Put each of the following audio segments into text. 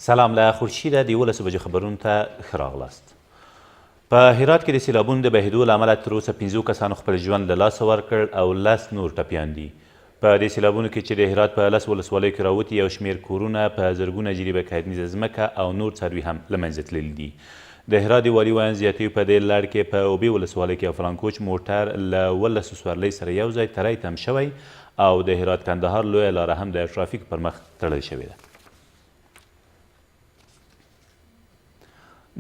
سلام له خورشیده د 11 بجو خبرونو ته ښه راغلاست. په هرات کې د سیلابونو د بهېدو له امله تر اوسه 15 کسانو خپل ژوند له لاسه ورکړ او 10 نور ټپیان دي. په دې سیلابونو کې چې د هرات په 10 ولسوالیو کې راوتي یو شمېر کورونه په زرګونه جریبه کرنیزه ځمکه او نور څاروي هم له منځه تللي دي. د هرات د والي ویاند زیاتوي په دې لړ کې په اوبې ولسوالۍ کې یو فرانکوچ موټر له 11 سورلۍ سره یو ځای تری تم شوی او د هرات کندهار لویه لاره هم د ټرافیک پر مخ تړل شوې ده.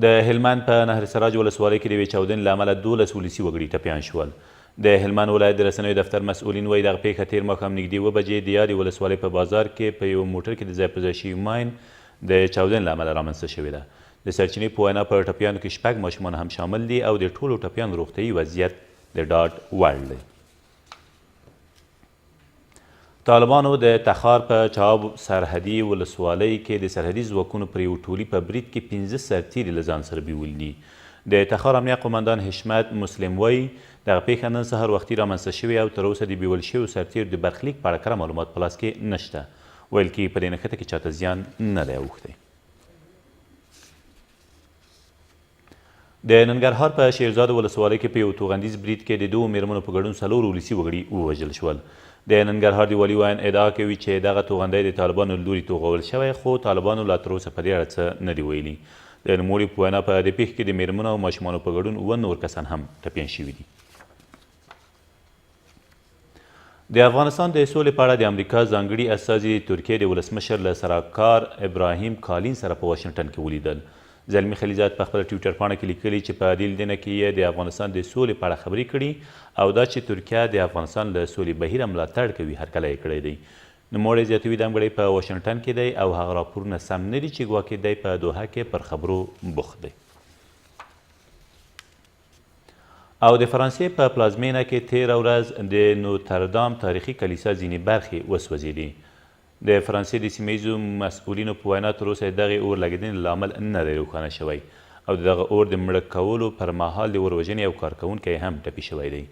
د هلمند په نهر سراج ولسوالۍ کې د یوې چاودنې له امله 12 ولسي وګړي ټپیان شول. د هلمند ولایت د رسنیو دفتر مسؤلین وایي دغه پیښه تېر ماښام نږدې 7 بجې د یادې ولسوالۍ په بازار کې په یو موټر کې د ځای په ځای شوي ماین د چاودنې له امله رامنځته شوې ده. د سرچینې په وینا په ټپیانو کې 6 ماشومان هم شامل دي او د ټولو ټپیانو روغتیایي وضعیت د ډاډ وړ دی. طالبانو د تخار په چاب سرحدي ولسوالۍ کې د سرحدي ځواکونو پر یو ټولي په برید کې 15 سرتیري له ځان سره بیولي دي. د تخار امنیه قماندان حشمت مسلم وایي دغه پیښه نن سهار وختي رامنځته شوې او تر اوسه د بیول شویو سرتیرو د برخلیک په اړه کره معلومات په لاس کې نشته. ویل کېږي په دې نښته کې چاته زیان نه دی اوښتی. د ننګرهار په شیرزاد ولسوالۍ کې په یو توغندیز برید کې د 2 مېرمنو په ګډون 4 ولسي وګړي ووژل شول. د ننګرهار د والي ویاند ادعا کوي چې دغه توغندی د طالبانو له لوري توغول شوی خو طالبانو لا تر اوسه په دې اړه څه نه دي ویلي. د نوموړي په وینا په دې پیښه کې د مېرمنو او ماشومانو په ګډون 9 نور کسان هم ټپیان شوي دي. د افغانستان د سولې په اړه د امریکا ځانګړي استازي د ترکیې د ولسمشر له سراکار ابراهیم کالین سره په واشنګټن کې ولیدل. زلمي خلیزاد په خپله ټویټر پاڼه کې لیکلي چې په دې لیدنه کې یې د افغانستان د سولې په اړه خبرې کړي او دا چې ترکیه د افغانستان له سولې بهیر ملاتړ کوي هرکله یې کړی دی. نوموړی زیاتوي دا مګړی په واشنګټن کې دی او هغه راپورونه سم نه دي چې ګواکې دی په دوحه کې پر خبرو بوخت دی. او د فرانسې په پلازمینه کې تېره ورځ د نوتردام تاریخي کلیسا ځینې برخې وسوځېدې. د فرانسې د سیمه ییزو مسؤلینو په وینا تر اوسه دغې اور لګېدنې له امل نه دی روښانه شوی او د دغه اور د مړه کولو پر مهال د اور وژنې یو کارکوونکی هم ټپي شوی دی.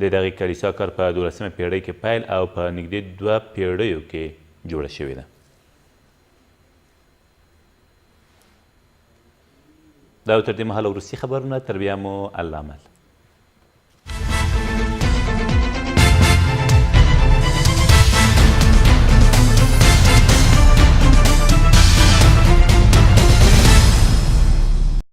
د دغې کلیسا کار په 12مه پیړۍ کې پیل او په نږدې 2 پیړیو کې جوړه شوې ده. دا تر دې مهاله وروستي خبرونه، تر بیا مو الله مل.